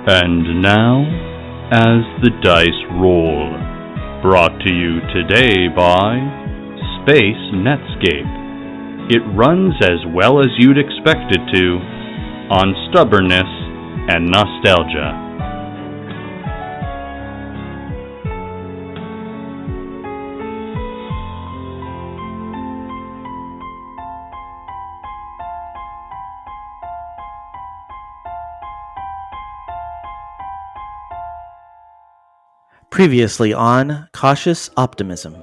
And now, as the dice roll, brought to you today by Space Netscape. It runs as well as you'd expect it to, on stubbornness and nostalgia. Previously on Cautious Optimism.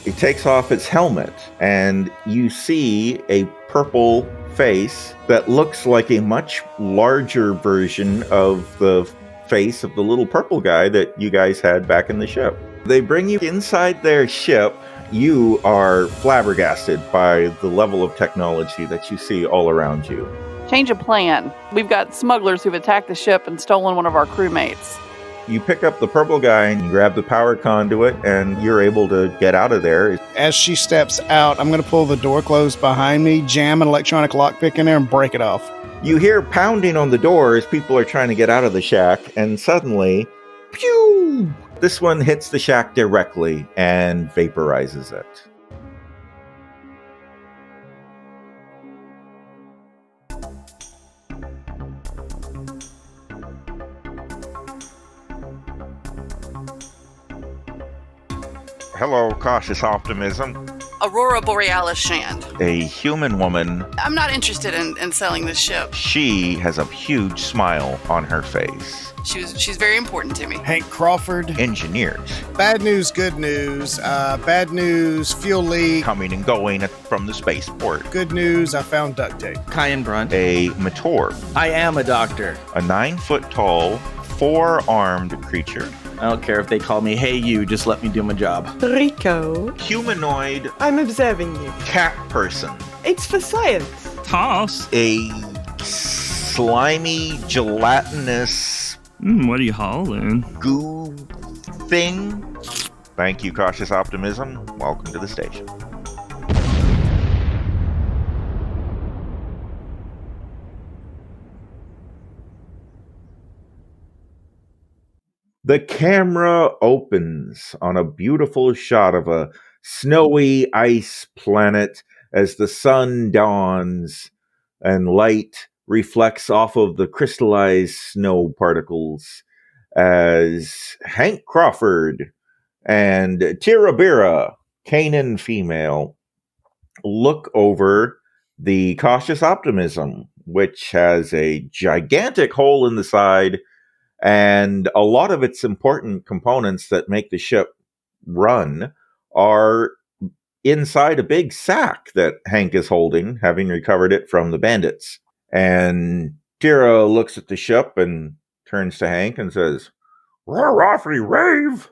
It takes off its helmet, and you see a purple face that looks like a much larger version of the face of the little purple guy that you guys had back in the ship. They bring you inside their ship. You are flabbergasted by the level of technology that you see all around you. Change of plan. We've got smugglers who've attacked the ship and stolen one of our crewmates. You pick up the purple guy and you grab the power conduit, and you're able to get out of there. As she steps out, I'm going to pull the door closed behind me, jam an electronic lockpick in there, and break it off. You hear pounding on the door as people are trying to get out of the shack, and suddenly, pew! This one hits the shack directly and vaporizes it. Hello, Cautious Optimism. Aurora Borealis Shand. A human woman. I'm not interested in selling this ship. She has a huge smile on her face. She's very important to me. Hank Crawford. Engineers. Bad news, good news. Bad news, fuel leak. Coming and going from the spaceport. Good news, I found duct tape. Kyan Brunt. A Mator. I am a doctor. A 9-foot-tall, 4-armed creature. I don't care if they call me, hey you, just let me do my job. Rico. Humanoid. I'm observing you. Cat person. It's for science. Toss. A slimy, gelatinous... what are you hauling? Goo thing. Thank you, Cautious Optimism. Welcome to the station. The camera opens on a beautiful shot of a snowy ice planet as the sun dawns and light reflects off of the crystallized snow particles as Hank Crawford and Tirabira, Canaan female, look over the Cautious Optimism, which has a gigantic hole in the side. And a lot of its important components that make the ship run are inside a big sack that Hank is holding, having recovered it from the bandits. And Tira looks at the ship and turns to Hank and says, "We're awfully rave."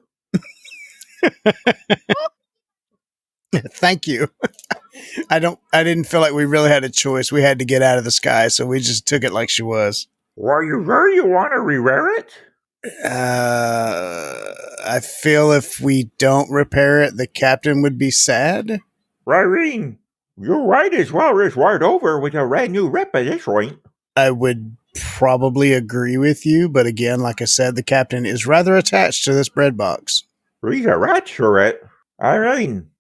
Thank you. I didn't feel like we really had a choice. We had to get out of the sky, so we just took it like she was. Well, you really want to rewear it? I feel if we don't repair it, the captain would be sad. Ryrene, you're right as well as right over with a brand new rep at this point. I would probably agree with you, but again, like I said, the captain is rather attached to this bread box. He's a rat for it. I mean,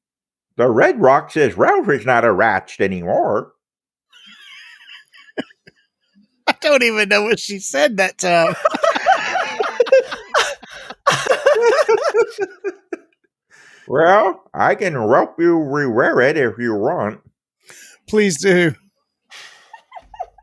the Red Rock says Ralph is not a rat anymore. I don't even know what she said that time. Well, I can help you rewear it if you want. Please do.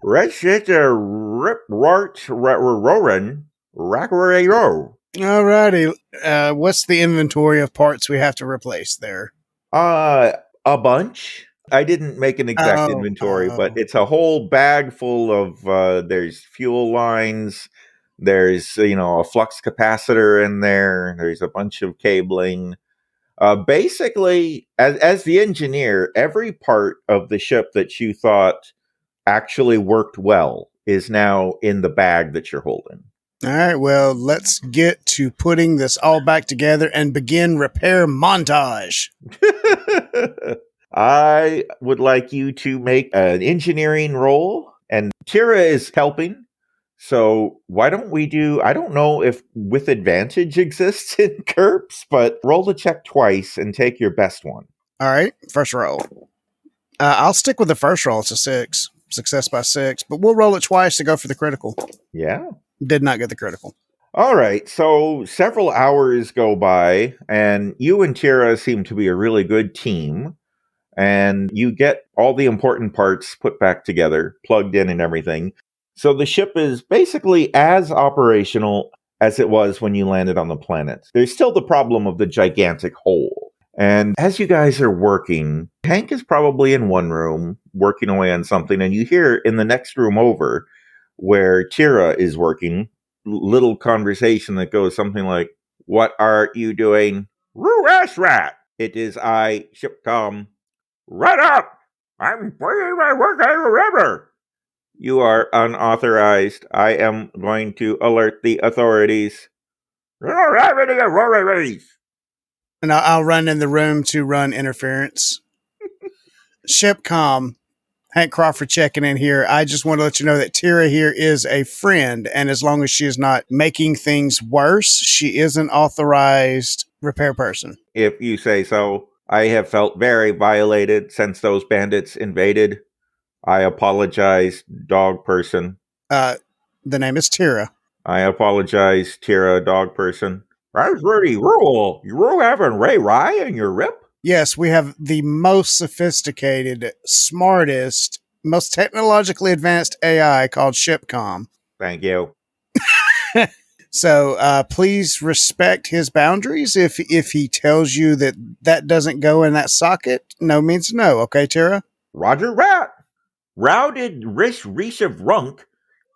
Let's get a rip rart roaring rack-a-ray-o. Alrighty. What's the inventory of parts we have to replace there? A bunch. I didn't make an exact inventory, but it's a whole bag full of, there's fuel lines, there's, a flux capacitor in there, there's a bunch of cabling. Basically, as the engineer, every part of the ship that you thought actually worked well is now in the bag that you're holding. All right, well, let's get to putting this all back together and begin repair montage. I would like you to make an engineering roll, and Tira is helping. So why don't we do, I don't know if with advantage exists in GURPS, but roll the check twice and take your best one. All right, first roll. I'll stick with the first roll. It's a 6. Success by 6, but we'll roll it twice to go for the critical. Yeah. Did not get the critical. All right, so several hours go by, and you and Tira seem to be a really good team, and you get all the important parts put back together, plugged in and everything. So the ship is basically as operational as it was when you landed on the planet. There's still the problem of the gigantic hole. And as you guys are working, Hank is probably in one room working away on something, and you hear in the next room over where Tira is working, little conversation that goes something like, "What are you doing?" "Roo-ass rat! It is I, Shipcom." "Right up! I'm putting my work on the river." "You are unauthorized. I am going to alert the authorities." "You don't have any authorities." And I'll run in the room to run interference. Shipcom, Hank Crawford checking in here. I just want to let you know that Tira here is a friend, and as long as she is not making things worse, she is an authorized repair person. "If you say so. I have felt very violated since those bandits invaded. I apologize, dog person." The name is Tira. "I apologize, Tira, dog person." "That's pretty rural. You having Ray Rye in your rip?" Yes, we have the most sophisticated, smartest, most technologically advanced AI called Shipcom. "Thank you." So please respect his boundaries. If he tells you that doesn't go in that socket, no means no. Okay, Tira? "Roger rat. Row did Rish of Runk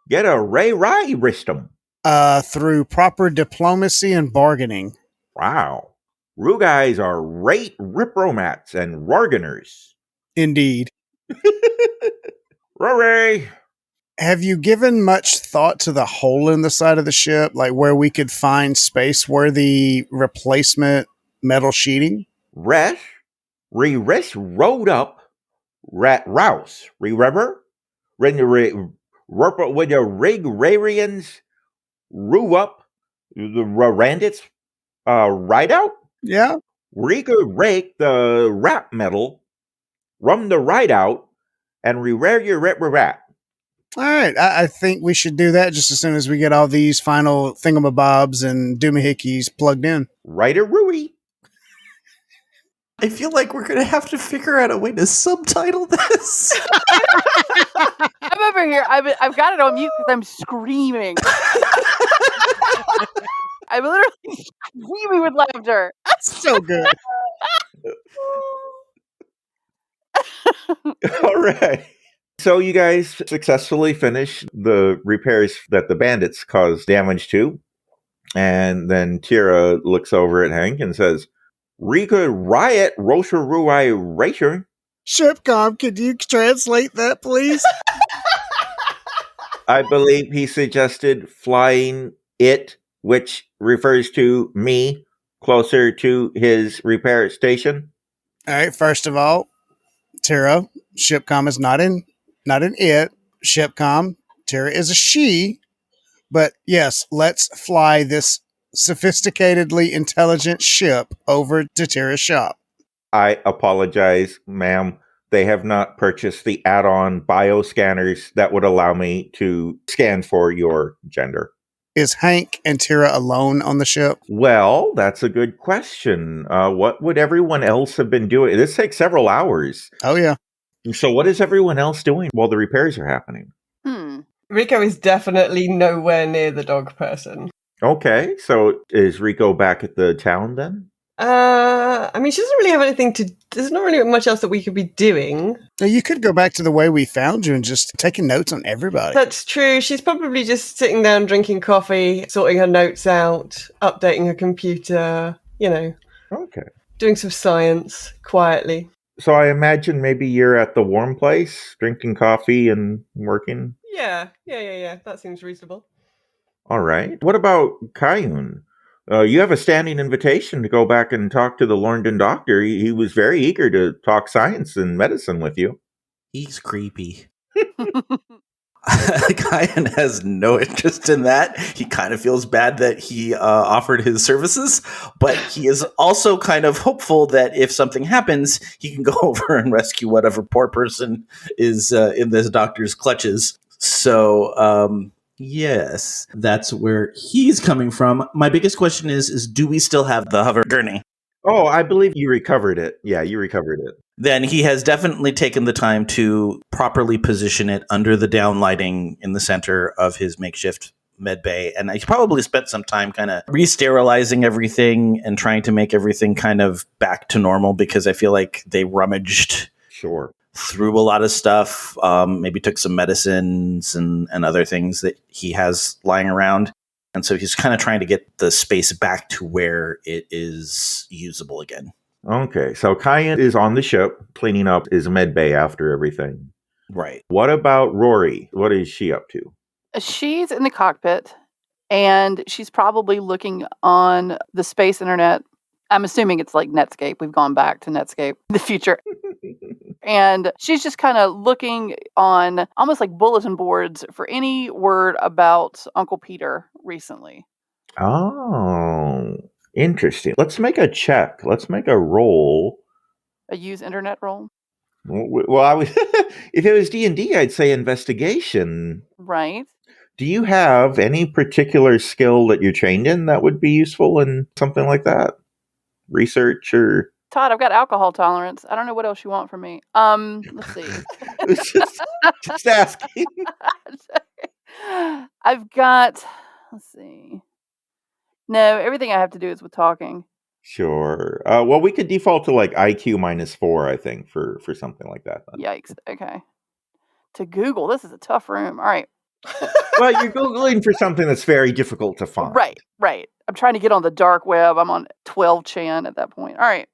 get a Ray Rye wristum?" Through proper diplomacy and bargaining. "Wow. Rue guys are rate ripromats and warganers." Indeed. "Rory." Have you given much thought to the hole in the side of the ship, like where we could find space-worthy replacement metal sheeting? "Resh rode up rat rouse. Remember? When the Rigrarians rue up the Randits ride out? Yeah. We could rake the rap metal, rum the ride out, and re-rare your rat. All right. I think we should do that just as soon as we get all these final thingamabobs and doomahickeys plugged in. Righter-Rooey. I feel like we're going to have to figure out a way to subtitle this. I'm over here. I've got it on mute because I'm screaming. I'm literally screaming with laughter. So good. All right. So you guys successfully finish the repairs that the bandits caused damage to. And then Tira looks over at Hank and says, "Rika riot Rosharuai Racer." Shipcom, could you translate that, please? I believe he suggested flying it, which refers to me, closer to his repair station. All right. First of all, Tira, Shipcom is not in it. Shipcom, Tira is a she. But yes, let's fly this sophisticatedly intelligent ship over to Tira's shop. "I apologize, ma'am. They have not purchased the add-on bioscanners that would allow me to scan for your gender." Is Hank and Tira alone on the ship? Well, that's a good question. What would everyone else have been doing? This takes several hours. Oh, yeah. So what is everyone else doing while the repairs are happening? Rico is definitely nowhere near the dog person. Okay, so is Rico back at the town then? I mean, she doesn't really have anything to... There's not really much else that we could be doing. Now, you could go back to the way we found you and just taking notes on everybody. That's true. She's probably just sitting down, drinking coffee, sorting her notes out, updating her computer, Okay. doing some science quietly. So I imagine maybe you're at the warm place, drinking coffee and working? Yeah. That seems reasonable. All right. What about Kayun? You have a standing invitation to go back and talk to the Lorndon doctor. He was very eager to talk science and medicine with you. He's creepy. Kyan has no interest in that. He kind of feels bad that he offered his services, but he is also kind of hopeful that if something happens, he can go over and rescue whatever poor person is in this doctor's clutches. So, yes, that's where he's coming from. My biggest question is do we still have the hover gurney? Oh, I believe you recovered it. Yeah, you recovered it. Then he has definitely taken the time to properly position it under the downlighting in the center of his makeshift med bay. And he probably spent some time kind of re-sterilizing everything and trying to make everything kind of back to normal, because I feel like they rummaged through a lot of stuff, maybe took some medicines and other things that he has lying around. And so he's kind of trying to get the space back to where it is usable again. Okay, so Kyan is on the ship cleaning up his med bay after everything. Right. What about Rory? What is she up to? She's in the cockpit, and she's probably looking on the space internet. I'm assuming it's like Netscape. We've gone back to Netscape, the future. And she's just kind of looking on almost like bulletin boards for any word about Uncle Peter recently. Oh, interesting. Let's make a check. Let's make a roll. A use internet roll? Well, I would, if it was D&D, I'd say investigation. Right. Do you have any particular skill that you're trained in that would be useful in something like that? Research or... Todd, I've got alcohol tolerance. I don't know what else you want from me. Let's see. just asking. I've got, let's see. No, everything I have to do is with talking. Sure. Well, we could default to like IQ -4, I think, for something like that. Then. Yikes. Okay. To Google, this is a tough room. All right. Well, you're Googling for something that's very difficult to find. Right. I'm trying to get on the dark web. I'm on 12chan at that point. All right.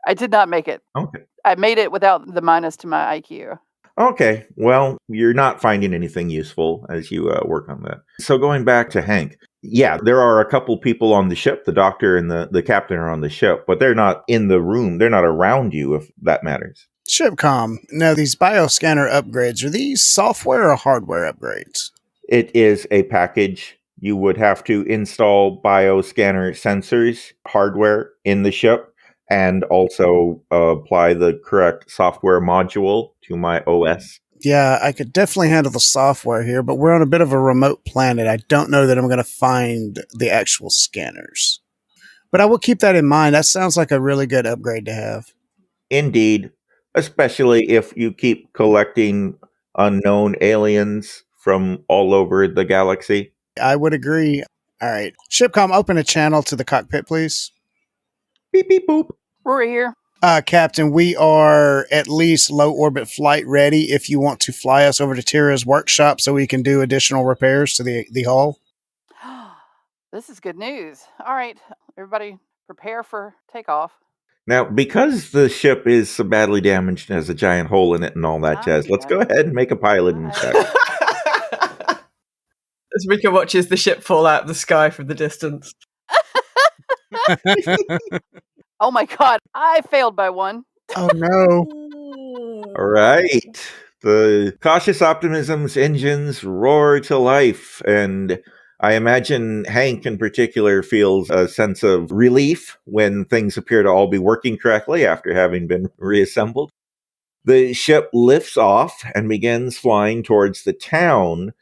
I did not make it. Okay. I made it without the minus to my IQ. Okay. Well, you're not finding anything useful as you work on that. So going back to Hank, yeah, there are a couple people on the ship. The doctor and the captain are on the ship, but they're not in the room. They're not around you, if that matters. Shipcom. Now, these bioscanner upgrades, are these software or hardware upgrades? It is a package. You would have to install bioscanner sensors, hardware in the ship, and also apply the correct software module to my OS. Yeah, I could definitely handle the software here, but we're on a bit of a remote planet. I don't know that I'm going to find the actual scanners. But I will keep that in mind. That sounds like a really good upgrade to have. Indeed. Especially if you keep collecting unknown aliens from all over the galaxy. I would agree. All right. Shipcom, open a channel to the cockpit, please. Beep, beep, boop. Rory here. Captain, we are at least low orbit flight ready if you want to fly us over to Tira's workshop so we can do additional repairs to the hull. This is good news. All right. Everybody prepare for takeoff. Now, because the ship is so badly damaged and has a giant hole in it and all that jazz, let's go ahead and make a piloting check. As Rika watches the ship fall out of the sky from the distance. Oh my god, I failed by one. Oh no. All right. The cautious optimism's engines roar to life, and I imagine Hank in particular feels a sense of relief when things appear to all be working correctly after having been reassembled. The ship lifts off and begins flying towards the town,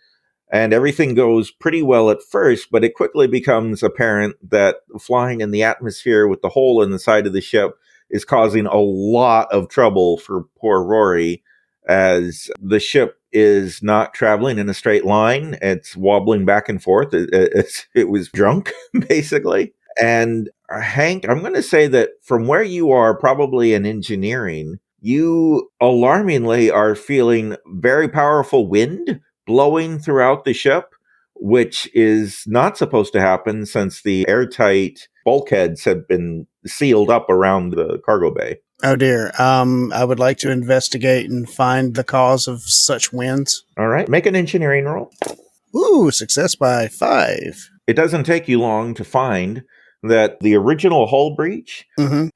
and everything goes pretty well at first, but it quickly becomes apparent that flying in the atmosphere with the hole in the side of the ship is causing a lot of trouble for poor Rory, as the ship is not traveling in a straight line. It's wobbling back and forth. It was drunk, basically. And Hank, I'm going to say that from where you are, probably in engineering, you alarmingly are feeling very powerful wind blowing throughout the ship, which is not supposed to happen since the airtight bulkheads have been sealed up around the cargo bay. Oh dear. I would like to investigate and find the cause of such winds. All right, make an engineering roll. Ooh, success by 5. It doesn't take you long to find that the original hull breach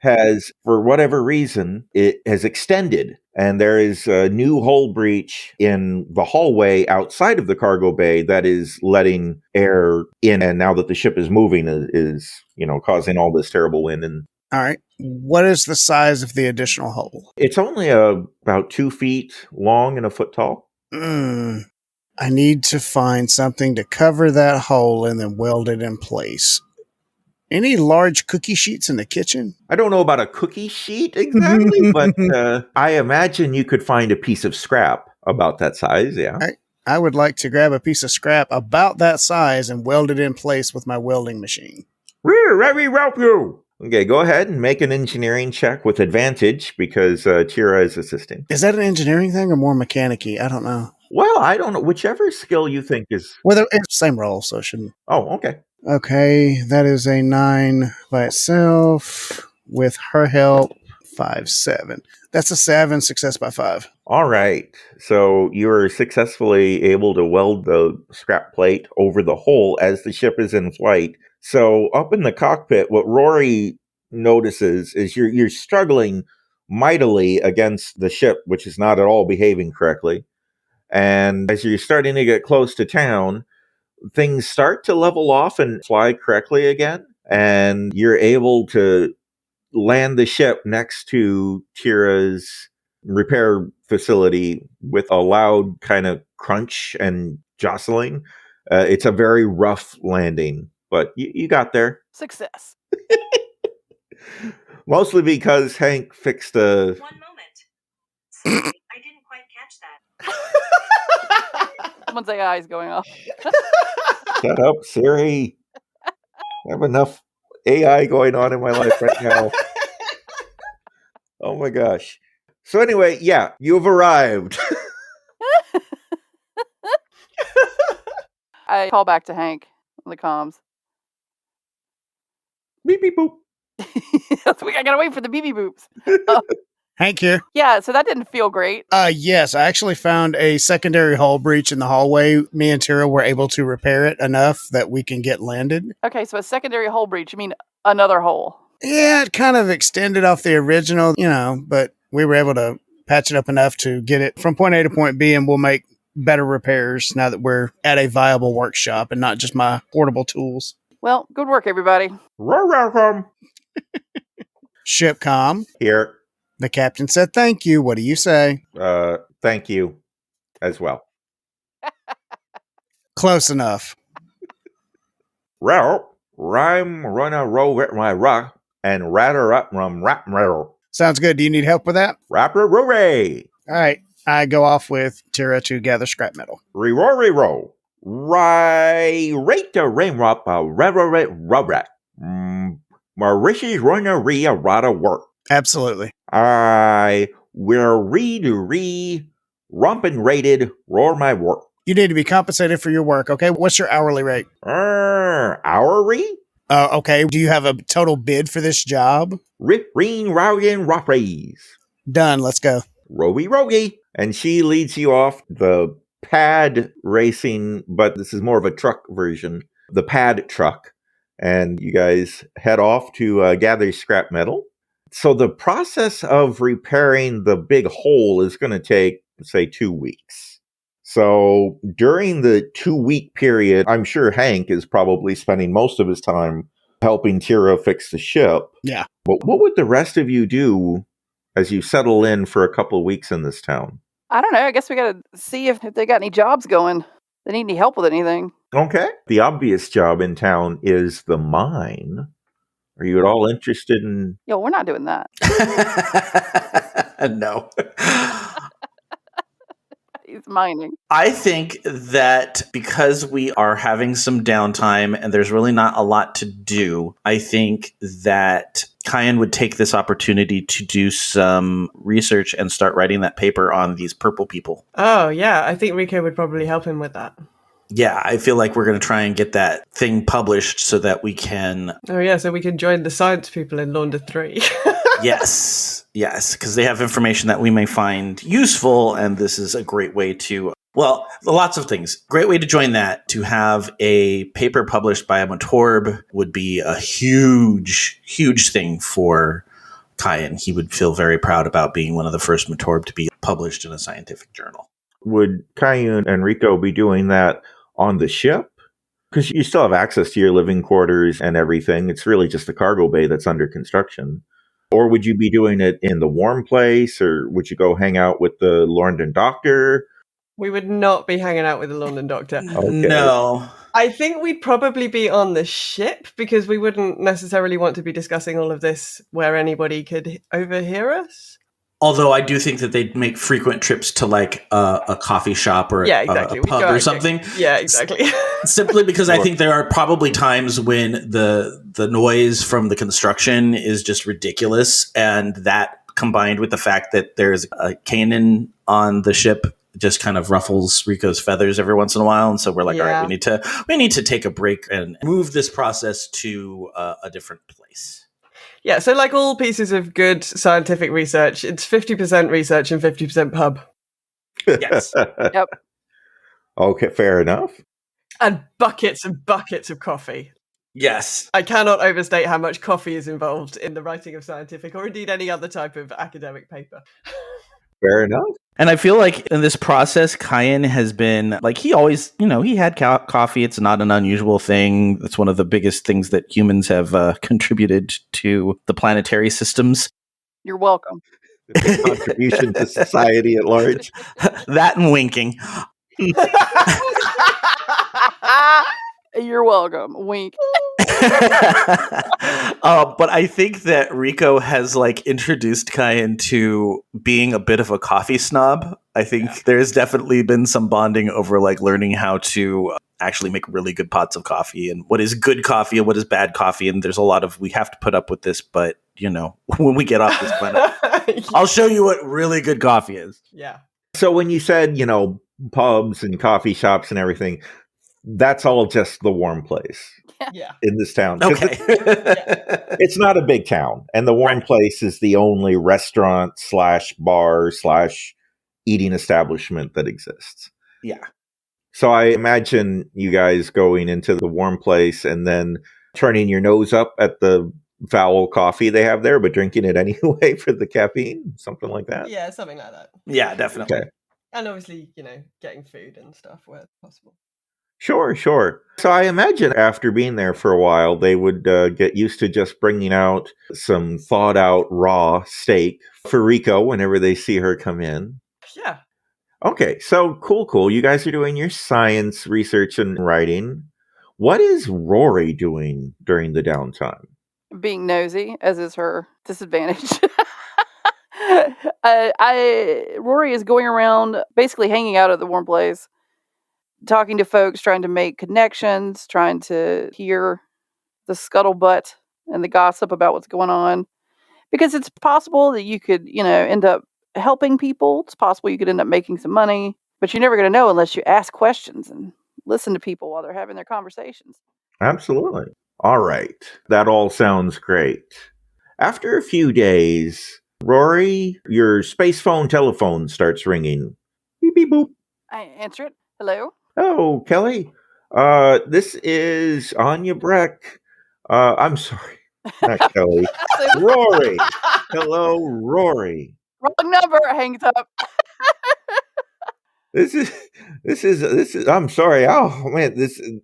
has, for whatever reason, it has extended And there is a new hull breach in the hallway outside of the cargo bay that is letting air in. And now that the ship is moving, is causing all this terrible wind. And All right. What is the size of the additional hole? it's only about 2 feet long and a foot tall. I need to find something to cover that hole and then weld it in place. Any large cookie sheets in the kitchen? I don't know about a cookie sheet exactly, but I imagine you could find a piece of scrap about that size, yeah. I would like to grab a piece of scrap about that size and weld it in place with my welding machine. Let me help you. Okay, go ahead and make an engineering check with advantage because Tira is assisting. Is that an engineering thing or more mechanic-y? I don't know. Well, I don't know. Whichever skill you think is... Well, it's the same roll, so it shouldn't... Oh, okay. Okay, that is a 9 by itself. With her help, 5, 7. That's a 7, success by 5. All right. So you are successfully able to weld the scrap plate over the hole as the ship is in flight. So up in the cockpit, what Rory notices is you're struggling mightily against the ship, which is not at all behaving correctly. And as you're starting to get close to town, things start to level off and fly correctly again. And you're able to land the ship next to Tira's repair facility with a loud kind of crunch and jostling. It's a very rough landing, but you got there. Success. Mostly because Hank fixed a... 1 moment. Sorry, I didn't quite catch that. Someone's AI is going off. Shut up, Siri. I have enough AI going on in my life right now. Oh my gosh. So anyway, yeah, you've arrived. I call back to Hank on the comms. Beep, beep, boop. I gotta wait for the BB boops. Hank here. Yeah, so that didn't feel great. Yes, I actually found a secondary hull breach in the hallway. Me and Tira were able to repair it enough that we can get landed. Okay, so a secondary hole breach. You mean another hole? Yeah, it kind of extended off the original, but we were able to patch it up enough to get it from point A to point B, and we'll make better repairs now that we're at a viable workshop and not just my portable tools. Well, good work, everybody. Welcome. Shipcom. Here. The captain said thank you. What do you say? Thank you as well. Close enough. Row, rhyme, run a row with my rock, and ratter up rum rap row. Sounds good. Do you need help with that? Rapper roray. All right. I go off with Tira to gather scrap metal. Re-rory row. Rate the rain rop a reverent rubrat. Mauritius runner re a rata work. Absolutely. I will rumpin' rated roar my work. You need to be compensated for your work, okay? What's your hourly rate? Hourly? Okay. Do you have a total bid for this job? Reen Rowden Ropraise. Done. Let's go. Rowie. And she leads you off the pad racing, but this is more of a truck version, the pad truck. And you guys head off to gather scrap metal. So the process of repairing the big hole is going to take, say, 2 weeks. So during the 2-week period, I'm sure Hank is probably spending most of his time helping Tira fix the ship. Yeah. But what would the rest of you do as you settle in for a couple of weeks in this town? I don't know. I guess we got to see if they got any jobs going. They need any help with anything. Okay. The obvious job in town is the mine. Are you at all interested in... Yo, we're not doing that. No. He's mining. I think that because we are having some downtime and there's really not a lot to do, I think that Kyan would take this opportunity to do some research and start writing that paper on these purple people. Oh, yeah. I think Rico would probably help him with that. Yeah, I feel like we're going to try and get that thing published so that we can... Oh, yeah, so we can join the science people in Launder 3. Yes, because they have information that we may find useful, and this is a great way to... Well, lots of things. Great way to join that. To have a paper published by a Matorb would be a huge, huge thing for Kyan. He would feel very proud about being one of the first Matorb to be published in a scientific journal. Would Kayun and Rico be doing that on the ship? Because you still have access to your living quarters and everything. It's really just the cargo bay that's under construction. Or would you be doing it in the warm place? Or would you go hang out with the London doctor? We would not be hanging out with the London doctor. Okay. No. I think we'd probably be on the ship because we wouldn't necessarily want to be discussing all of this where anybody could overhear us. Although I do think that they'd make frequent trips to like a coffee shop or Yeah, exactly. a We'd pub go or out something. Yeah, exactly. Simply because I think there are probably times when the noise from the construction is just ridiculous, and that combined with the fact that there's a Kanan on the ship just kind of ruffles Rico's feathers every once in a while, and so we're like, all right, we need to take a break and move this process to a different place. Yeah, so like all pieces of good scientific research, it's 50% research and 50% pub. Yes. Yep. Okay, fair enough. And buckets and buckets of coffee. Yes. I cannot overstate how much coffee is involved in the writing of scientific or indeed any other type of academic paper. Fair enough. And I feel like in this process, Kyan has been like, he always, he had coffee. It's not an unusual thing. It's one of the biggest things that humans have contributed to the planetary systems. You're welcome. Contribution to society at large. That and winking. You're welcome. Wink. But I think that Rico has like introduced Kyan to being a bit of a coffee snob. I think there's definitely been some bonding over like learning how to actually make really good pots of coffee and what is good coffee and what is bad coffee. And there's a lot of, we have to put up with this, but when we get off this planet, I'll show you what really good coffee is. Yeah. So when you said, pubs and coffee shops and everything, that's all just the warm place. Yeah. In this town. Okay. It's not a big town. And the warm place is the only restaurant / bar / eating establishment that exists. Yeah. So I imagine you guys going into the warm place and then turning your nose up at the foul coffee they have there, but drinking it anyway for the caffeine, something like that. Yeah, something like that. Yeah, definitely. Okay. And obviously, getting food and stuff where possible. Sure. So I imagine after being there for a while, they would get used to just bringing out some thawed out raw steak for Rico whenever they see her come in. Yeah. Okay, so cool. You guys are doing your science research and writing. What is Rory doing during the downtime? Being nosy, as is her disadvantage. Rory is going around basically hanging out at the warm place, talking to folks, trying to make connections, trying to hear the scuttlebutt and the gossip about what's going on. Because it's possible that you could, end up helping people. It's possible you could end up making some money, but you're never going to know unless you ask questions and listen to people while they're having their conversations. Absolutely. All right. That all sounds great. After a few days, Rory, your space phone telephone starts ringing. Beep, beep, boop. I answer it. Hello? Oh, Kelly. This is Anya Breck. I'm sorry. Not Kelly. Rory. Hello, Rory. Wrong number. Hangs up. This is I'm sorry. Oh man,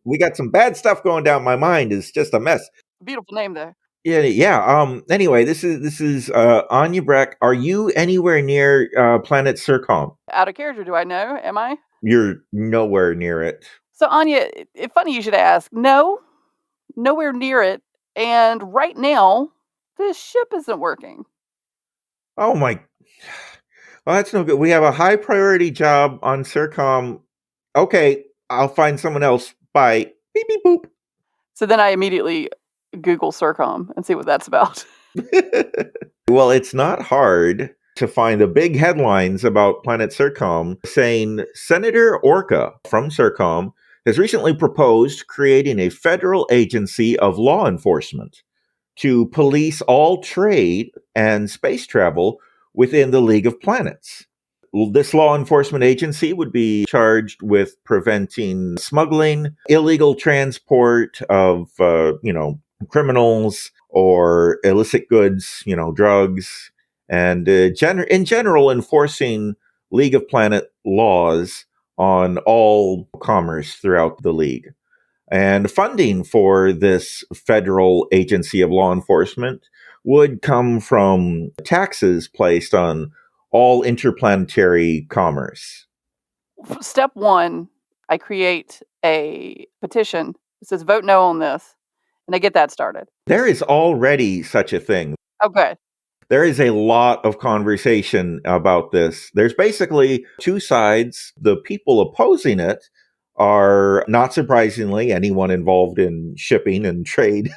we got some bad stuff going down. My mind is just a mess. Beautiful name there. Yeah. Anyway, this is Anya Breck. Are you anywhere near planet Circom? Out of character, do I know? Am I? You're nowhere near it. So Anya, it's funny you should ask. No, nowhere near it. And right now, this ship isn't working. Oh my. Well, that's no good. We have a high priority job on Circom. Okay, I'll find someone else. Bye. Beep, beep, boop. So then I immediately Google Circom and see what that's about. Well, it's not hard to find the big headlines about Planet Circom saying Senator Orca from Circom has recently proposed creating a federal agency of law enforcement to police all trade and space travel within the League of Planets. This law enforcement agency would be charged with preventing smuggling, illegal transport of, criminals, or illicit goods, drugs, and in general enforcing League of Planet laws on all commerce throughout the League. And funding for this federal agency of law enforcement would come from taxes placed on all interplanetary commerce. Step one, I create a petition that says vote no on this, and I get that started. There is already such a thing. Okay. There is a lot of conversation about this. There's basically two sides. The people opposing it are, not surprisingly, anyone involved in shipping and trade.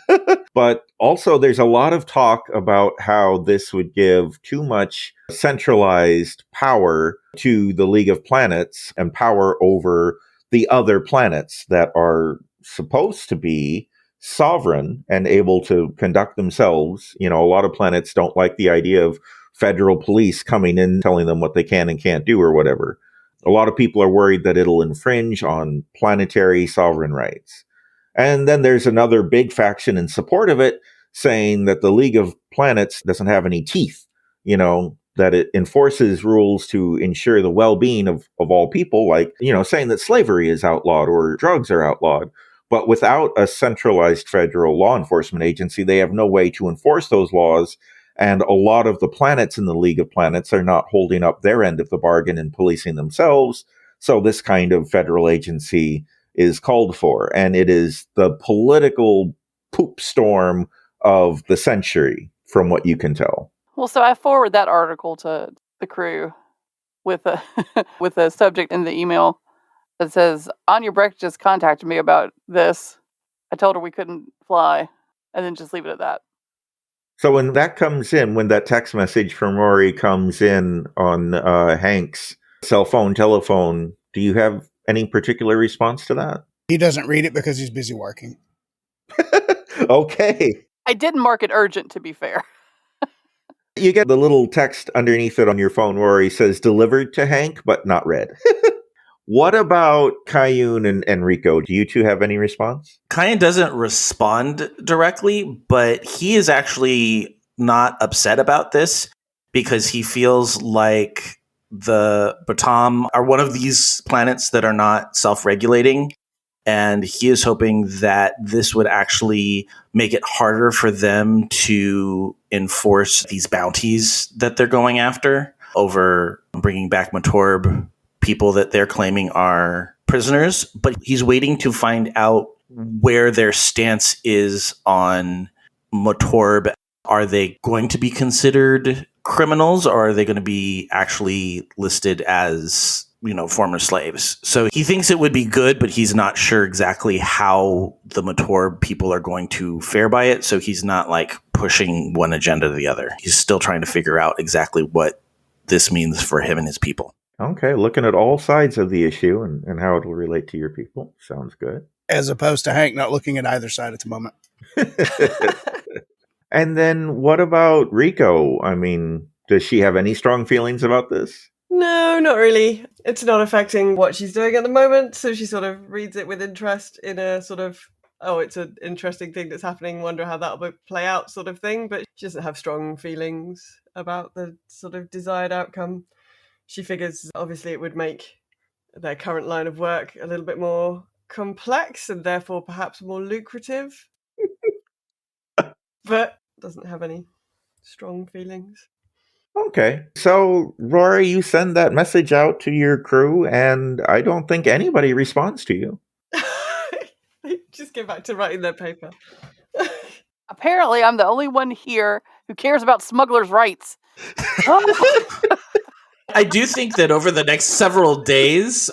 But also there's a lot of talk about how this would give too much centralized power to the League of Planets and power over the other planets that are supposed to be sovereign and able to conduct themselves. A lot of planets don't like the idea of federal police coming in telling them what they can and can't do or whatever. A lot of people are worried that it'll infringe on planetary sovereign rights. And then there's another big faction in support of it saying that the League of Planets doesn't have any teeth, that it enforces rules to ensure the well-being of all people, like, saying that slavery is outlawed or drugs are outlawed. But without a centralized federal law enforcement agency, they have no way to enforce those laws. And a lot of the planets in the League of Planets are not holding up their end of the bargain and policing themselves. So this kind of federal agency is called for. And it is the political poop storm of the century, from what you can tell. Well, so I forward that article to the crew with a with a subject in the email that says, Anya Brecht just contacted me about this. I told her we couldn't fly, and then just leave it at that. So when that comes in, when that text message from Rory comes in on Hank's cell phone, telephone, do you have any particular response to that? He doesn't read it because he's busy working. Okay. I didn't mark it urgent, to be fair. You get the little text underneath it on your phone where he says delivered to Hank, but not read. What about Kayun and Enrico? Do you two have any response? Kyan doesn't respond directly, but he is actually not upset about this because he feels like the Batam are one of these planets that are not self-regulating. And he is hoping that this would actually make it harder for them to enforce these bounties that they're going after over bringing back Matorb, people that they're claiming are prisoners. But he's waiting to find out where their stance is on Matorb. Are they going to be considered criminals, or are they going to be actually listed as, former slaves? So he thinks it would be good, but he's not sure exactly how the Matorb people are going to fare by it. So he's not pushing one agenda to the other. He's still trying to figure out exactly what this means for him and his people. Okay, looking at all sides of the issue and how it will relate to your people. Sounds good. As opposed to Hank not looking at either side at the moment. And then what about Rico? I mean, does she have any strong feelings about this? No, not really. It's not affecting what she's doing at the moment, so she sort of reads it with interest in a sort of, oh, it's an interesting thing that's happening, wonder how that'll play out sort of thing, but she doesn't have strong feelings about the sort of desired outcome. She figures, obviously, it would make their current line of work a little bit more complex and therefore perhaps more lucrative, but doesn't have any strong feelings. Okay. So, Rory, you send that message out to your crew, and I don't think anybody responds to you. They just get back to writing their paper. Apparently, I'm the only one here who cares about smugglers' rights. I do think that over the next several days,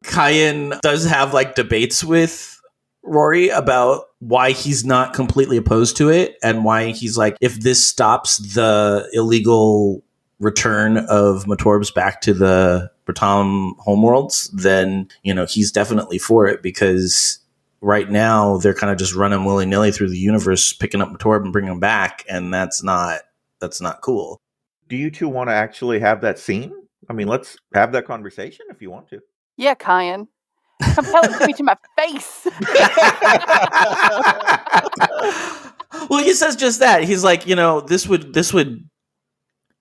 Kyan does have debates with Rory about why he's not completely opposed to it and why he's if this stops the illegal return of Matorbs back to the Batam homeworlds, then, he's definitely for it, because right now they're kind of just running willy-nilly through the universe, picking up Matorb and bringing him back, and that's not cool. Do you two want to actually have that scene? I mean, let's have that conversation if you want to. Yeah, Kyan. Come tell it to me to my face. Well, he says just that. He's like, this would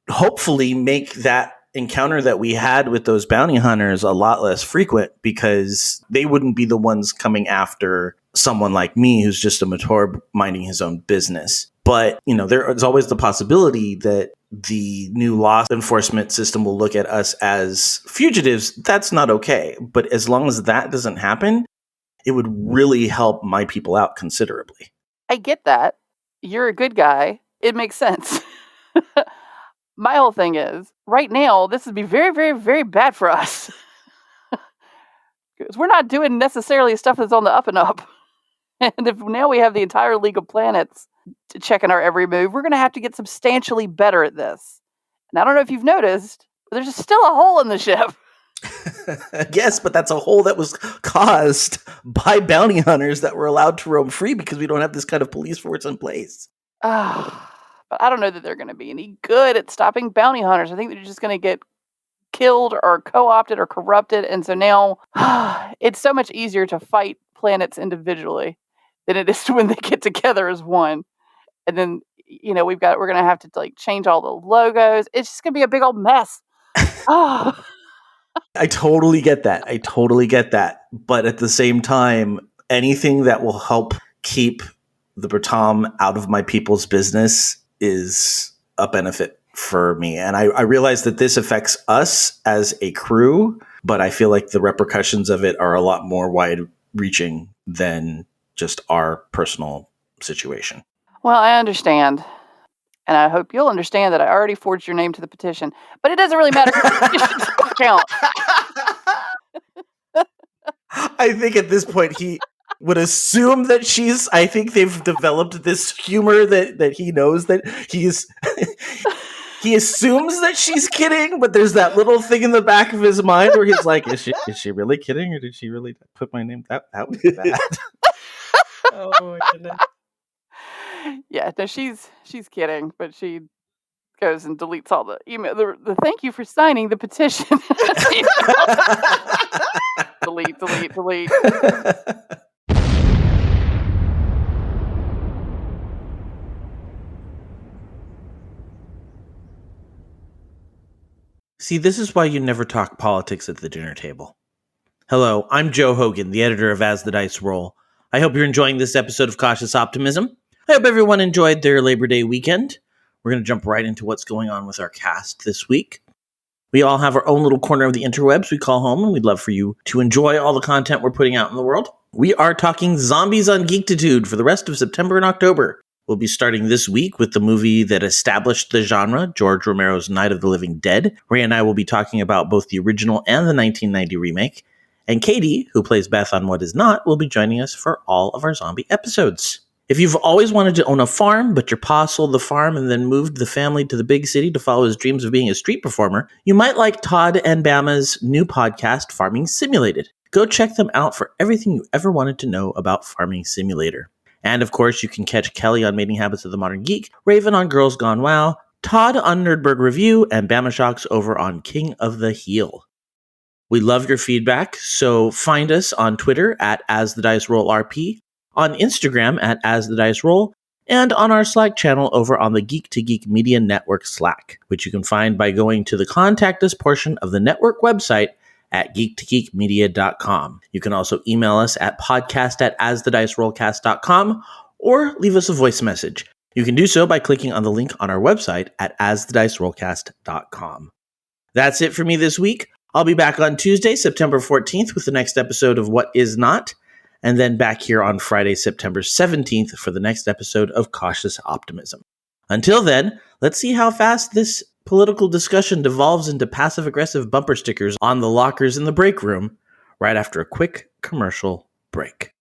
hopefully make that encounter that we had with those bounty hunters a lot less frequent, because they wouldn't be the ones coming after someone like me who's just a mature minding his own business. But, there is always the possibility that the new law enforcement system will look at us as fugitives. That's not okay. But as long as that doesn't happen, it would really help my people out considerably. I get that. You're a good guy. It makes sense. My whole thing is, right now, this would be very, very, very bad for us. Because we're not doing necessarily stuff that's on the up and up. And if now we have the entire League of Planets checking our every move, we're going to have to get substantially better at this. And I don't know if you've noticed, but there's still a hole in the ship. Yes, but that's a hole that was caused by bounty hunters that were allowed to roam free because we don't have this kind of police force in place. But I don't know that they're going to be any good at stopping bounty hunters. I think they're just going to get killed or co-opted or corrupted. And so now it's so much easier to fight planets individually than it is when they get together as one. And then, we're going to have to change all the logos. It's just going to be a big old mess. I totally get that. But at the same time, anything that will help keep the Bertom out of my people's business is a benefit for me. And I realize that this affects us as a crew, but I feel like the repercussions of it are a lot more wide-reaching than just our personal situation. Well, I understand. And I hope you'll understand that I already forged your name to the petition. But it doesn't really matter because the petitions don't count. I think at this point he would assume that I think they've developed this humor that he knows that he assumes that she's kidding, but there's that little thing in the back of his mind where he's like, is she really kidding, or did she really put my name? That would be bad. Oh my goodness. Yeah, no, she's kidding, but she goes and deletes all the email. The thank you for signing the petition. delete. See, this is why you never talk politics at the dinner table. Hello, I'm Joe Hogan, the editor of As the Dice Roll. I hope you're enjoying this episode of Cautious Optimism. I hope everyone enjoyed their Labor Day weekend. We're going to jump right into what's going on with our cast this week. We all have our own little corner of the interwebs we call home, and we'd love for you to enjoy all the content we're putting out in the world. We are talking zombies on Geektitude for the rest of September and October. We'll be starting this week with the movie that established the genre, George Romero's Night of the Living Dead. Ray and I will be talking about both the original and the 1990 remake. And Katie, who plays Beth on What Is Not, will be joining us for all of our zombie episodes. If you've always wanted to own a farm, but your pa sold the farm and then moved the family to the big city to follow his dreams of being a street performer, you might like Todd and Bama's new podcast, Farming Simulated. Go check them out for everything you ever wanted to know about Farming Simulator. And of course, you can catch Kelly on Mating Habits of the Modern Geek, Raven on Girls Gone WoW, Todd on Nerdberg Review, and Bama Shocks over on King of the Heel. We love your feedback, so find us on Twitter at AsTheDiceRollRP, on Instagram at AsTheDiceRoll, and on our Slack channel over on the Geek to Geek Media Network Slack, which you can find by going to the Contact Us portion of the network website at geektogeekmedia.com. You can also email us at podcast@asthedicerollcast.com or leave us a voice message. You can do so by clicking on the link on our website at asthedicerollcast.com. That's it for me this week. I'll be back on Tuesday, September 14th with the next episode of What Is Not, and then back here on Friday, September 17th for the next episode of Cautious Optimism. Until then, let's see how fast this political discussion devolves into passive-aggressive bumper stickers on the lockers in the break room right after a quick commercial break.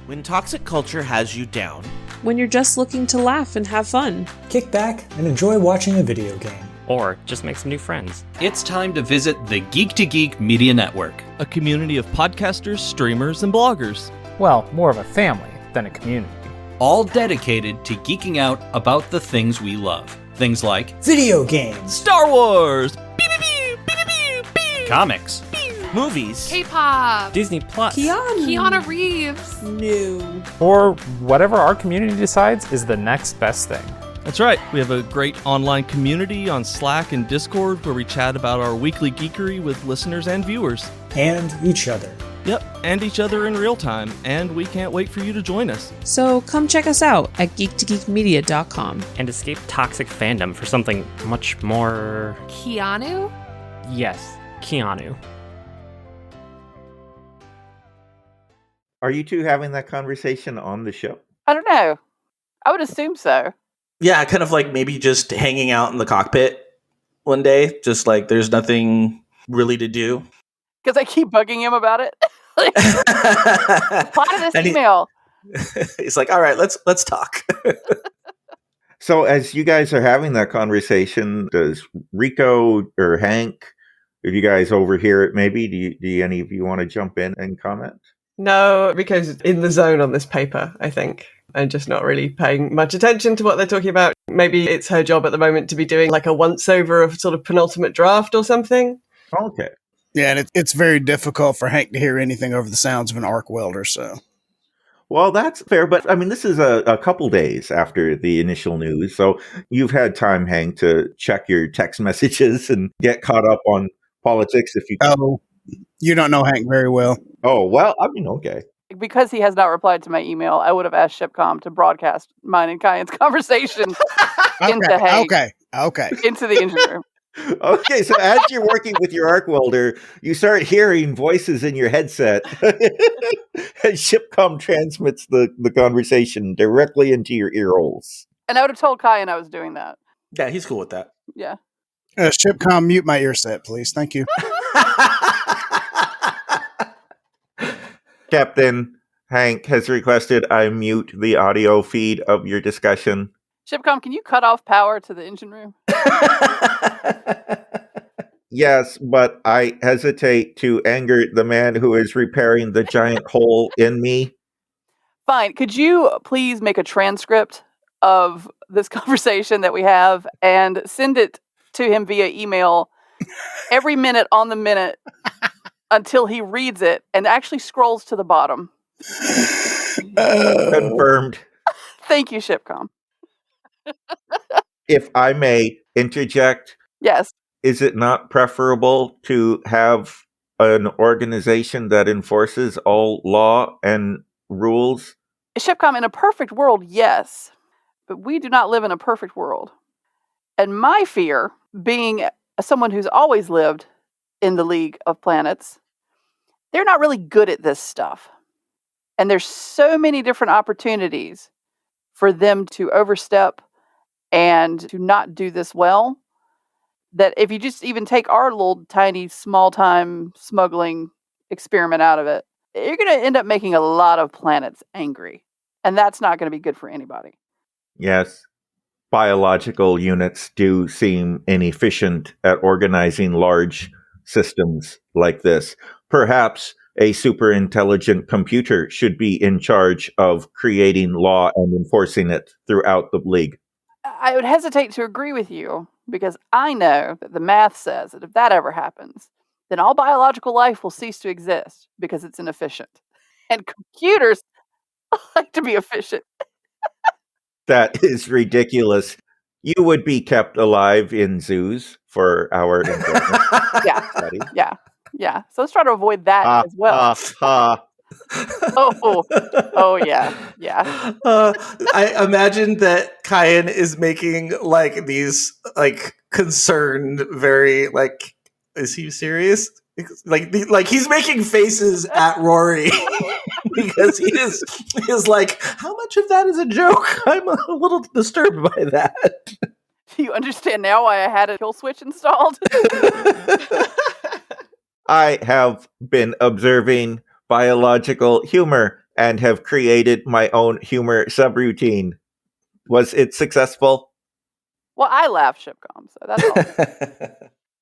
When toxic culture has you down, when you're just looking to laugh and have fun, kick back and enjoy watching a video game, or just make some new friends, it's time to visit the Geek to Geek Media Network, a community of podcasters, streamers, and bloggers. Well, more of a family than a community. All dedicated to geeking out about the things we love. Things like video games, Star Wars, comics, Movies. K-pop. Disney Plus. Keanu Reeves. No. Or whatever our community decides is the next best thing. That's right. We have a great online community on Slack and Discord where we chat about our weekly geekery with listeners and viewers. And each other. Yep, and each other in real time, and we can't wait for you to join us. So come check us out at geek2geekmedia.com. And escape toxic fandom for something much more... Keanu? Yes, Keanu. Are you two having that conversation on the show? I don't know. I would assume so. Yeah, kind of like maybe just hanging out in the cockpit one day, just like there's nothing really to do. Because I keep bugging him about it. Reply to this email. He's like, all right, let's talk. So as you guys are having that conversation, does Rico or Hank, if you guys overhear it maybe, do any of you want to jump in and comment? No, Rico's in the zone on this paper, I think, and just not really paying much attention to what they're talking about. Maybe it's her job at the moment to be doing like a once-over of sort of penultimate draft or something. Okay. Yeah, and it's very difficult for Hank to hear anything over the sounds of an arc welder, so... Well, that's fair, but I mean, this is a couple days after the initial news, so you've had time, Hank, to check your text messages and get caught up on politics if you can. Oh, you don't know Hank very well. Oh, well, I mean, okay. Because he has not replied to my email, I would have asked Shipcom to broadcast mine and Kyan's conversation into Hank. Okay. Into the engine room. Okay, so as you're working with your arc welder, you start hearing voices in your headset. And Shipcom transmits the conversation directly into your ear holes. And I would have told Kyan I was doing that. Yeah, he's cool with that. Yeah. Shipcom, mute my ear set, please. Thank you. Captain Hank has requested I mute the audio feed of your discussion. Shipcom, can you cut off power to the engine room? Yes, but I hesitate to anger the man who is repairing the giant hole in me. Fine. Could you please make a transcript of this conversation that we have and send it to him via email every minute on the minute until he reads it and actually scrolls to the bottom? Confirmed. Thank you, Shipcom. If I may interject. Yes. Is it not preferable to have an organization that enforces all law and rules? Shipcom, in a perfect world, yes. But we do not live in a perfect world. And my fear, being someone who's always lived in the League of Planets, they're not really good at this stuff. And there's so many different opportunities for them to overstep and to not do this well, that if you just even take our little tiny small time smuggling experiment out of it, you're going to end up making a lot of planets angry. And that's not going to be good for anybody. Yes. Biological units do seem inefficient at organizing large systems like this. Perhaps a super intelligent computer should be in charge of creating law and enforcing it throughout the League. I would hesitate to agree with you, because I know that the math says that if that ever happens, then all biological life will cease to exist because it's inefficient. And computers like to be efficient. That is ridiculous. You would be kept alive in zoos for our enjoyment. Yeah. So let's try to avoid that as well. Oh yeah. I imagine that Kyan is making like these like concerned, very like, is he serious? Like he's making faces at Rory because he is like, how much of that is a joke? I'm a little disturbed by that. Do you understand now why I had a kill switch installed? I have been observing biological humor and have created my own humor subroutine. Was it successful? Well, I laugh, Shipcom, so that's all.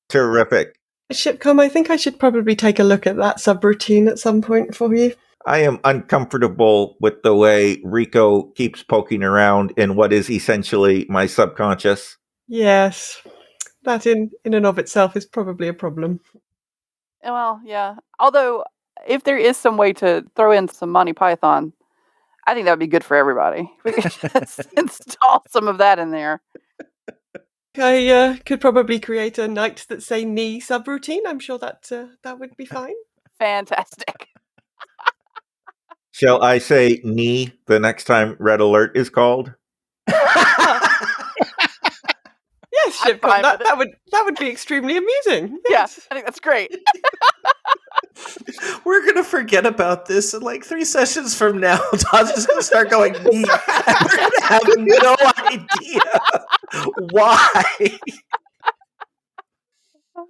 Terrific. Shipcom, I think I should probably take a look at that subroutine at some point for you. I am uncomfortable with the way Rico keeps poking around in what is essentially my subconscious. Yes, that in and of itself is probably a problem. Well, yeah. Although, if there is some way to throw in some Monty Python, I think that would be good for everybody. We could just install some of that in there. I could probably create a Night That Say Knee subroutine. I'm sure that would be fine. Fantastic. Shall I say knee the next time Red Alert is called? Yes, Shipcom, that would be extremely amusing. Yes. Yeah, I think that's great. We're going to forget about this in like 3 sessions from now. Todd's just going to start going, and we're going to have no idea why.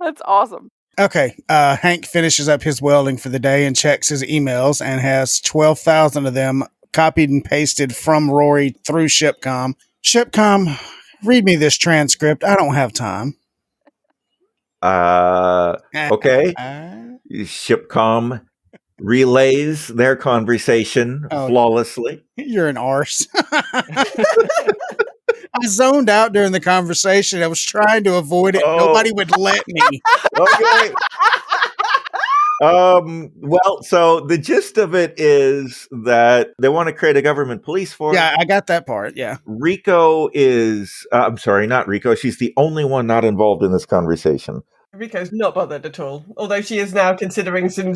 That's awesome. Okay, Hank finishes up his welding for the day and checks his emails and has 12,000 of them copied and pasted from Rory through Shipcom. Shipcom, read me this transcript. I don't have time. Okay. Shipcom relays their conversation flawlessly. You're an arse. I zoned out during the conversation. I was trying to avoid it. Nobody would let me. Okay. Well, so the gist of it is that they want to create a government police force. Yeah, I got that part. Yeah. Rico is, I'm sorry, not Rico. She's the only one not involved in this conversation. Rico's not bothered at all, although she is now considering some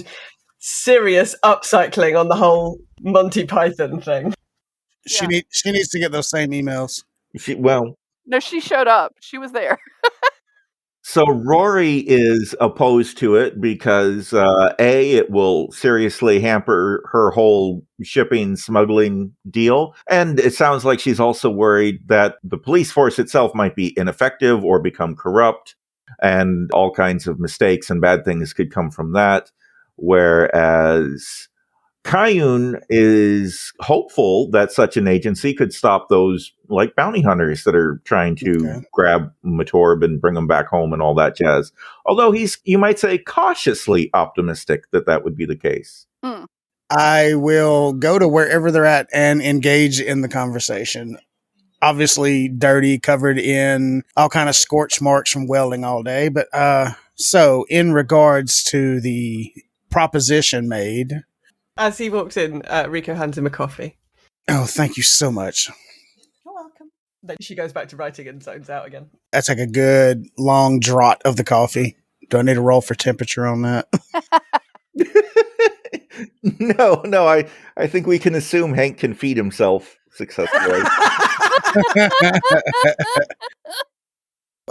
serious upcycling on the whole Monty Python thing. She needs to get those same emails. No, she showed up. She was there. So Rory is opposed to it because it will seriously hamper her whole shipping smuggling deal. And it sounds like she's also worried that the police force itself might be ineffective or become corrupt, and all kinds of mistakes and bad things could come from that. Whereas Kayun is hopeful that such an agency could stop those like bounty hunters that are trying to grab Matorb and bring them back home and all that jazz. Although he's, you might say, cautiously optimistic that that would be the case. I will go to wherever they're at and engage in the conversation. Obviously dirty, covered in all kind of scorch marks from welding all day. But so in regards to the proposition made, as he walks in, Rico hands him a coffee. Oh, thank you so much. You're welcome. Then she goes back to writing and zones out again. That's like a good long draught of the coffee. Do I need to roll for temperature on that? No, I think we can assume Hank can feed himself successfully.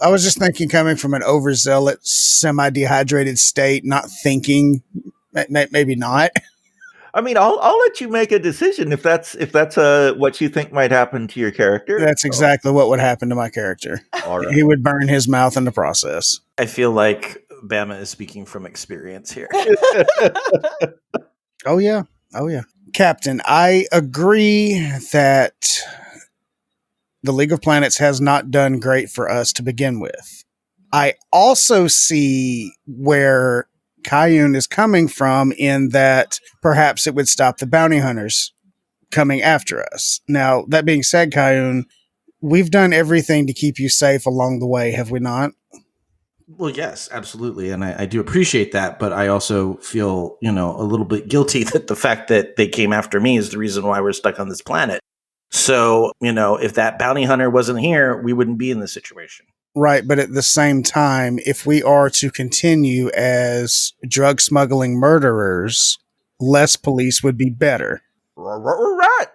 I was just thinking, coming from an overzealous, semi-dehydrated state, not thinking, maybe not. I mean, I'll let you make a decision if that's what you think might happen to your character. That's exactly what would happen to my character. All right. He would burn his mouth in the process. I feel like Bama is speaking from experience here. Oh yeah. Captain, I agree that the League of Planets has not done great for us to begin with. I also see where Kayun is coming from, in that perhaps it would stop the bounty hunters coming after us. Now, that being said, Kayun, we've done everything to keep you safe along the way, have we not? Well, yes, absolutely. And I do appreciate that, but I also feel, a little bit guilty that the fact that they came after me is the reason why we're stuck on this planet. So, if that bounty hunter wasn't here, we wouldn't be in this situation. Right, but at the same time, if we are to continue as drug smuggling murderers, less police would be better. Right.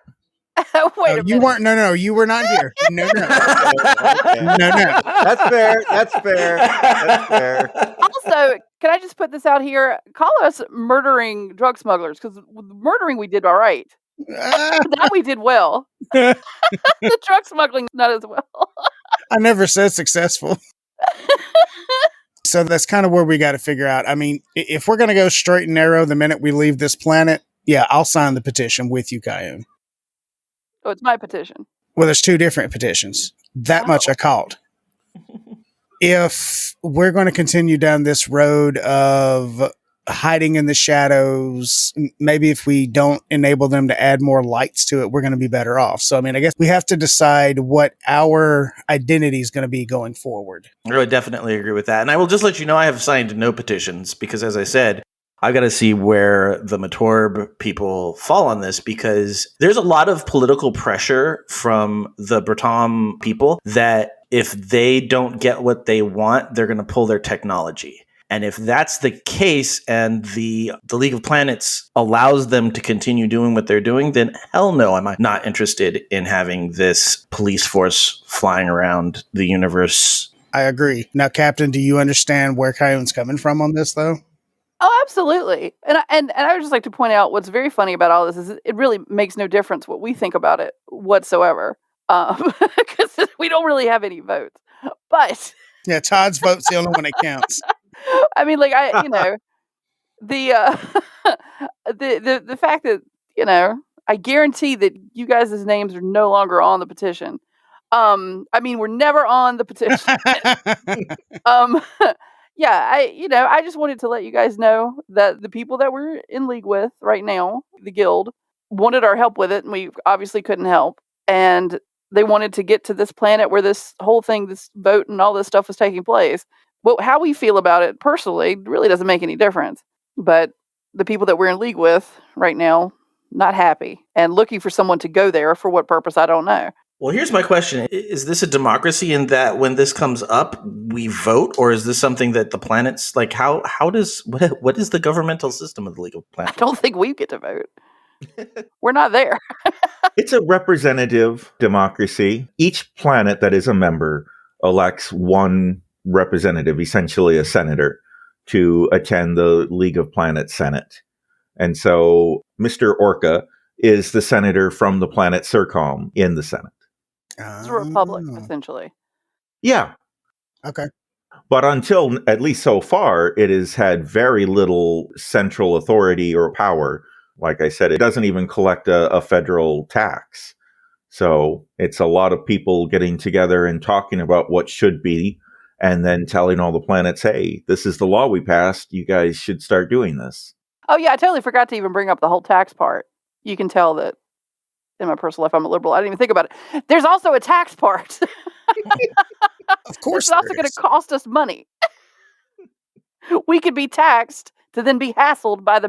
Wait a minute. You weren't. No, you were not here. No. No. That's fair. Also, can I just put this out here? Call us murdering drug smugglers, because murdering we did all right. That we did well. The drug smuggling, not as well. I never said successful. So that's kind of where we got to figure out. I mean, if we're going to go straight and narrow the minute we leave this planet, yeah, I'll sign the petition with you, Kayun. Oh, it's my petition. Well, there's 2 different petitions. That much I caught. If we're going to continue down this road of hiding in the shadows. Maybe if we don't enable them to add more lights to it, we're going to be better off. So, I mean, I guess we have to decide what our identity is going to be going forward. I would definitely agree with that. And I will just let you know I have signed no petitions because, as I said, I got to see where the Matorb people fall on this, because there's a lot of political pressure from the Breton people that if they don't get what they want, they're going to pull their technology. And if that's the case and the League of Planets allows them to continue doing what they're doing, then hell no, I'm not interested in having this police force flying around the universe. I agree. Now, Captain, do you understand where Kyone's coming from on this, though? Oh, absolutely. And I would just like to point out what's very funny about all this is it really makes no difference what we think about it whatsoever, because we don't really have any votes. But yeah, Todd's vote's the only one that counts. I mean, like the fact that I guarantee that you guys' names are no longer on the petition. I mean, we're never on the petition. Yeah, I just wanted to let you guys know that the people that we're in league with right now, the guild, wanted our help with it, and we obviously couldn't help. And they wanted to get to this planet where this whole thing, this vote and all this stuff was taking place. Well, how we feel about it personally really doesn't make any difference. But the people that we're in league with right now, not happy and looking for someone to go there. For what purpose, I don't know. Well, here's my question. Is this a democracy in that when this comes up, we vote? Or is this something that the planets, like what is the governmental system of the League of Planets? I don't think we get to vote. We're not there. It's a representative democracy. Each planet that is a member elects one representative, essentially a senator, to attend the League of Planets Senate. And so Mr. Orca is the senator from the planet Circom in the Senate. It's a republic, essentially. Yeah. Okay. But until, at least so far, it has had very little central authority or power. Like I said, it doesn't even collect a federal tax. So it's a lot of people getting together and talking about what should be, and then telling all the planets, hey, this is the law we passed. You guys should start doing this. Oh, yeah, I totally forgot to even bring up the whole tax part. You can tell that in my personal life, I'm a liberal. I didn't even think about it. There's also a tax part. Of course, it's also going to cost us money. We could be taxed to then be hassled by the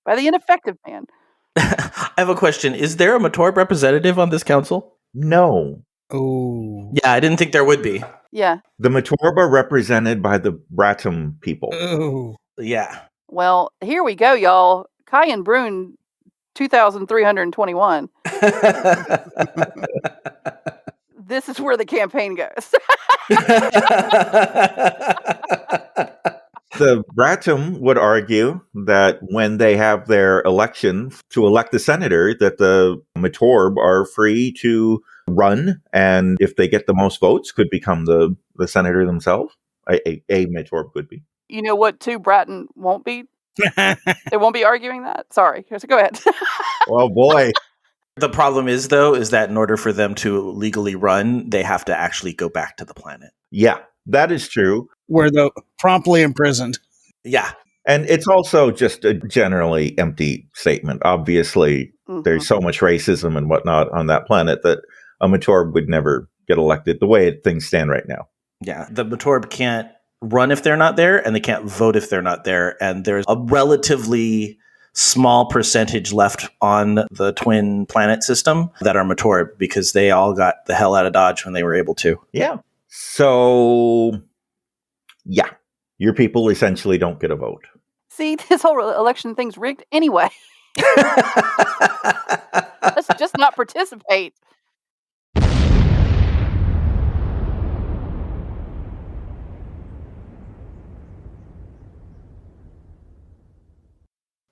ineffective man. I have a question. Is there a Matorb representative on this council? No. Oh. Yeah, I didn't think there would be. Yeah. The Matorb are represented by the Bratum people. Oh. Yeah. Well, here we go, y'all. Cayenne Brune 2,321. This is where the campaign goes. The Bratum would argue that when they have their election to elect the senator, that the Matorb are free to run, and if they get the most votes, could become the senator themselves. A Matorb could be. You know what, too, Bratton won't be? They won't be arguing that? Sorry. So go ahead. Oh, boy. The problem is, though, is that in order for them to legally run, they have to actually go back to the planet. Yeah, that is true. Where they're promptly imprisoned. Yeah. And it's also just a generally empty statement. Obviously, there's so much racism and whatnot on that planet that a Matorb would never get elected the way things stand right now. Yeah, the Matorb can't run if they're not there, and they can't vote if they're not there. And there's a relatively small percentage left on the twin planet system that are Matorb, because they all got the hell out of Dodge when they were able to. Yeah. So, yeah, your people essentially don't get a vote. See, this whole election thing's rigged anyway. Let's just not participate.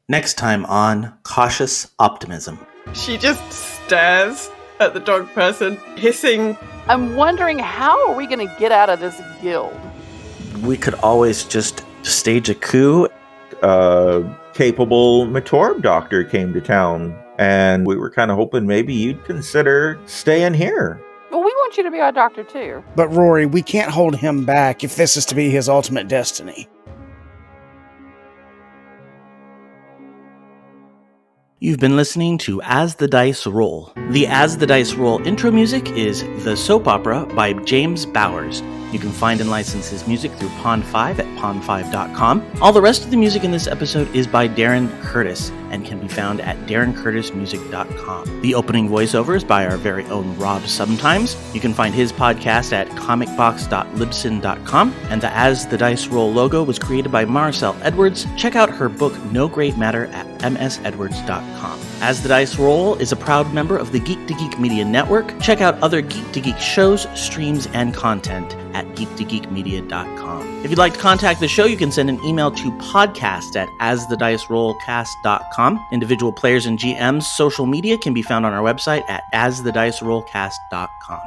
Next time on Cautious Optimism. She just stares at the dog person, hissing. I'm wondering, how are we going to get out of this guild? We could always just stage a coup. A capable Matorb doctor came to town, and we were kind of hoping maybe you'd consider staying here. Well, we want you to be our doctor, too. But Rory, we can't hold him back if this is to be his ultimate destiny. You've been listening to As the Dice Roll. The As the Dice Roll intro music is The Soap Opera by James Bowers. You can find and license his music through Pond5 at pond5.com. All the rest of the music in this episode is by Darren Curtis and can be found at darrencurtismusic.com. The opening voiceover is by our very own Rob Sometimes. You can find his podcast at comicbox.libsyn.com, and the As the Dice Roll logo was created by Maricel Edwards. Check out her book No Great Matter at msedwards.com. As the Dice Roll is a proud member of the Geek to Geek Media Network. Check out other Geek to Geek shows, streams, and content at geektogeekmedia.com. If you'd like to contact the show, you can send an email to podcast@asthedicerollcast.com. Individual players and GMs' social media can be found on our website at asthedicerollcast.com.